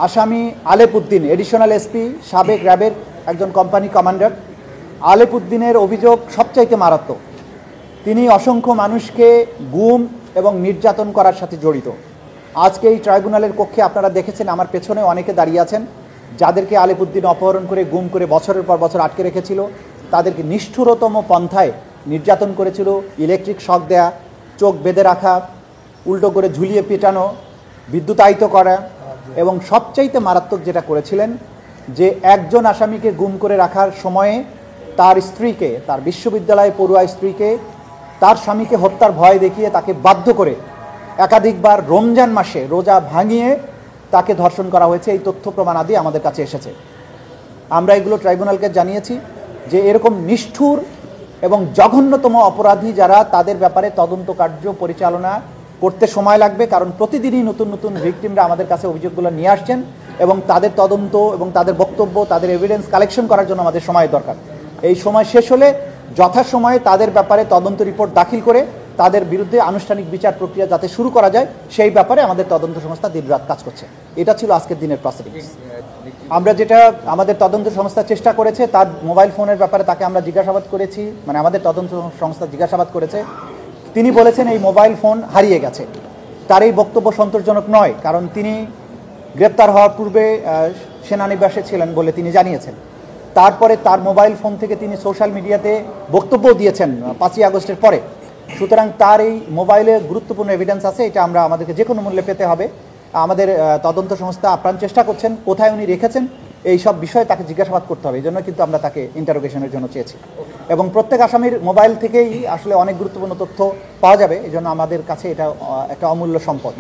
আসামি আলেপ Uddin, additional SP, সাবেক র্যাবের একজন কোম্পানি কমান্ডার। আলেপ উদ্দিনের অভিযোগ সবচাইতে মারাত্মক। তিনি অসংখ্য মানুষকে গুম এবং নির্যাতন করার সাথে জড়িত। আজকে এই ট্রাইব্যুনালের কক্ষে আপনারা দেখেছেন, আমার পেছনে অনেকে দাঁড়িয়ে আছেন, যাদেরকে আলেপ উদ্দিন অপহরণ করে গুম করে বছরের পর বছর আটকে রেখেছিল, তাদেরকে নিষ্ঠুরতম পন্থায় নির্যাতন করেছিল। ইলেকট্রিক শক দেয়া, চোখ বেঁধে রাখা, উল্টো করে ঝুলিয়ে পেটানো, বিদ্যুতায়িত করা, এবং সবচাইতে মারাত্মক যেটা করেছিলেন যে একজন আসামিকে গুম করে রাখার সময়ে তার স্ত্রীকে, তার বিশ্ববিদ্যালয়ে পড়ুয়া স্ত্রীকে, তার স্বামীকে হত্যার ভয় দেখিয়ে তাকে বাধ্য করে একাধিকবার রমজান মাসে রোজা ভাঙিয়ে তাকে ধর্ষণ করা হয়েছে। এই তথ্য প্রমাণ আদি আমাদের কাছে এসেছে। আমরা এগুলো ট্রাইব্যুনালকে জানিয়েছি যে এরকম নিষ্ঠুর এবং জঘন্যতম অপরাধী যারা, তাদের ব্যাপারে তদন্ত কার্য পরিচালনা করতে সময় লাগবে, কারণ প্রতিদিনই নতুন নতুন ভিকটিমরা আমাদের কাছে অভিযোগগুলো নিয়ে আসছেন এবং তাদের তদন্ত এবং তাদের বক্তব্য, তাদের এভিডেন্স কালেকশন করার জন্য আমাদের সময় দরকার। এই সময় শেষ হলে যথাসময়ে তাদের ব্যাপারে তদন্ত রিপোর্ট দাখিল করে তাদের বিরুদ্ধে আনুষ্ঠানিক বিচার প্রক্রিয়া যাতে শুরু করা যায়, সেই ব্যাপারে আমাদের তদন্ত সংস্থা দিনরাত কাজ করছে। এটা ছিল আজকের দিনের প্রসিডিংস। আমরা যেটা আমাদের তদন্ত সংস্থা চেষ্টা করেছে, তার মোবাইল ফোনের ব্যাপারে তাকে আমরা জিজ্ঞাসাবাদ করেছি, মানে আমাদের তদন্ত সংস্থা জিজ্ঞাসাবাদ করেছে। তিনি বলেছেন এই মোবাইল ফোন হারিয়ে গেছে। তার এই বক্তব্য সন্তোষজনক নয়, কারণ তিনি গ্রেপ্তার হওয়ার পূর্বে সেনানিবাসে ছিলেন বলে তিনি জানিয়েছেন। তারপরে তার মোবাইল ফোন থেকে তিনি সোশ্যাল মিডিয়াতে বক্তব্য দিয়েছেন 5ই আগস্টের পরে। সুতরাং তার এই মোবাইলে গুরুত্বপূর্ণ এভিডেন্স আছে, এটা আমরা আমাদেরকে যে কোনো মূল্যে পেতে হবে। আমাদের তদন্ত সংস্থা আপ্রাণ চেষ্টা করছেন কোথায় উনি রেখেছেন এই সব বিষয়ে তাকে জিজ্ঞাসাবাদ করতে হবে। এই জন্য কিন্তু আমরা তাকে ইন্টারোগেশনের জন্য চেয়েছি, এবং প্রত্যেক আসামির মোবাইল থেকেই আসলে অনেক গুরুত্বপূর্ণ তথ্য পাওয়া যাবে। এই জন্য আমাদের কাছে এটা একটা অমূল্য সম্পদ।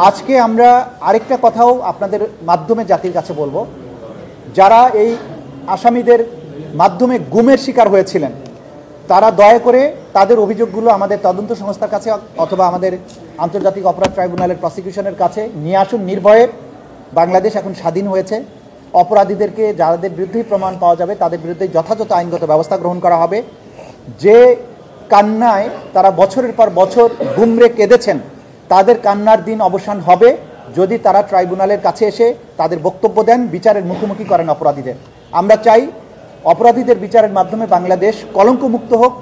আজকে আমরা আরেকটা কথাও আপনাদের মাধ্যমে জাতির কাছে বলবো, যারা এই আসামিদের মাধ্যমে গুমের শিকার হয়েছিলেন, তারা দয়া করে তাদের অভিযোগগুলো আমাদের তদন্ত সংস্থার কাছে অথবা আমাদের আন্তর্জাতিক অপরাধ ট্রাইব্যুনালের প্রসিকিউশনের কাছে নিয়ে আসুন নির্ভয়ে। বাংলাদেশ এখন স্বাধীন হয়েছে। অপরাধীদেরকে যাদের বিরুদ্ধেই প্রমাণ পাওয়া যাবে তাদের বিরুদ্ধে যথাযথ আইনগত ব্যবস্থা গ্রহণ করা হবে। যে কান্নায় তারা বছরের পর বছর গুমরে কেঁদেছেন, তাদের কান্নার দিন অবসান হবে যদি তারা ট্রাইব্যুনালের কাছে এসে তাদের বক্তব্য দেন, বিচারের মুখোমুখি করেন অপরাধীদের। আমরা চাই অপরাধীদের বিচারের মাধ্যমে বাংলাদেশ কলঙ্কমুক্ত হোক,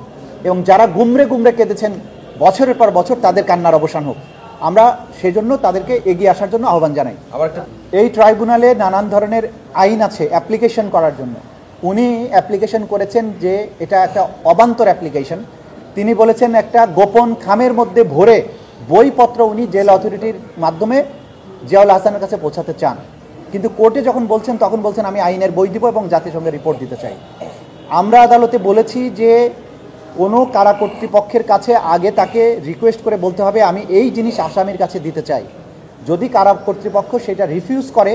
এবং যারা গুমরে গুমরে কেঁদেছেন বছরের পর বছর, তাদের কান্নার অবসান হোক। আমরা সেজন্য তাদেরকে এগিয়ে আসার জন্য আহ্বান জানাই। এই ট্রাইব্যুনালে নানান ধরনের আইন আছে অ্যাপ্লিকেশন করার জন্য। উনি অ্যাপ্লিকেশন করেছেন যে এটা একটা অবান্তর অ্যাপ্লিকেশন। তিনি বলেছেন একটা গোপন খামের মধ্যে ভরে বইপত্র উনি জেল অথরিটির মাধ্যমে জিয়াউল হাসানের কাছে পৌঁছাতে চান, কিন্তু কোর্টে যখন বলছেন তখন বলছেন আমি আইনের বই দিব এবং জাতিসংঘে রিপোর্ট দিতে চাই। আমরা আদালতে বলেছি যে কোনো কারা কর্তৃপক্ষের কাছে আগে তাকে রিকোয়েস্ট করে বলতে হবে আমি এই জিনিস আসামির কাছে দিতে চাই। যদি কারা কর্তৃপক্ষ সেটা রিফিউজ করে,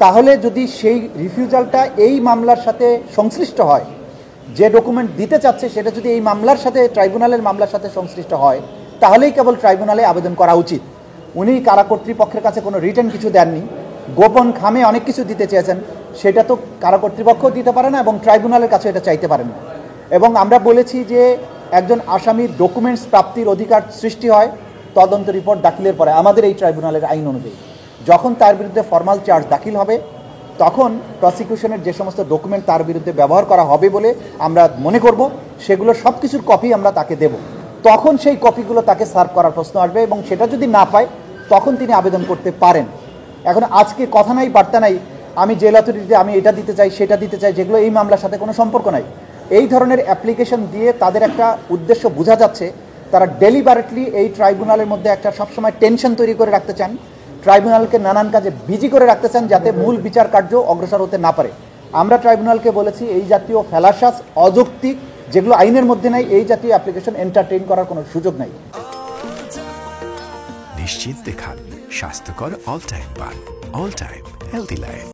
তাহলে যদি সেই রিফিউজালটা এই মামলার সাথে সংশ্লিষ্ট হয়, যে ডকুমেন্ট দিতে চাচ্ছে সেটা যদি এই মামলার সাথে, ট্রাইব্যুনালের মামলার সাথে সংশ্লিষ্ট হয়, তাহলেই কেবল ট্রাইব্যুনালে আবেদন করা উচিত। উনি কারা কর্তৃপক্ষের কাছে কোনো রিটেন কিছু দেননি, গোপন খামে অনেক কিছু দিতে চেয়েছেন, সেটা তো কারা কর্তৃপক্ষ দিতে পারে না এবং ট্রাইব্যুনালের কাছে এটা চাইতে পারেন না। এবং আমরা বলেছি যে একজন আসামির ডকুমেন্টস প্রাপ্তির অধিকার সৃষ্টি হয় তদন্ত রিপোর্ট দাখিলের পরে। আমাদের এই ট্রাইব্যুনালের আইন অনুযায়ী যখন তার বিরুদ্ধে ফর্মাল চার্জ দাখিল হবে, তখন প্রসিকিউশনের যে সমস্ত ডকুমেন্ট তার বিরুদ্ধে ব্যবহার করা হবে বলে আমরা মনে করব, সেগুলো সব কিছুর কপি আমরা তাকে দেব। তখন সেই কপিগুলো তাকে সার্ভ করার প্রশ্ন আসবে, এবং সেটা যদি না পায় তখন তিনি আবেদন করতে পারেন। এখন আজকে কথা নাই বার্তা নাই, আমি জেল অথরিটিতে আমি এটা দিতে চাই সেটা দিতে চাই, যেগুলো এই মামলার সাথে কোনো সম্পর্ক নাই। এই ধরনের অ্যাপ্লিকেশন দিয়ে তাদের একটা উদ্দেশ্য বোঝা যাচ্ছে, তারা ডেলিবারেটলি এই ট্রাইব্যুনালের মধ্যে একটা সবসময় টেনশন তৈরি করে রাখতে চান, ট্রাইব্যুনালকে নানান কাজে বিজি করে রাখতে চান, যাতে মূল বিচার কার্য অগ্রসর হতে না পারে। আমরা ট্রাইব্যুনালকে বলেছি এই জাতীয় ফ্যালাসাস, অযৌক্তিক, যেগুলো আইনের মধ্যে নাই, এই জাতীয় অ্যাপ্লিকেশন এন্টারটেইন করার কোনো সুযোগ নাই। নিশ্চিন্তে খান স্বাস্থ্যকর অল টাইম পান, অল টাইম হেলদি লাইফ।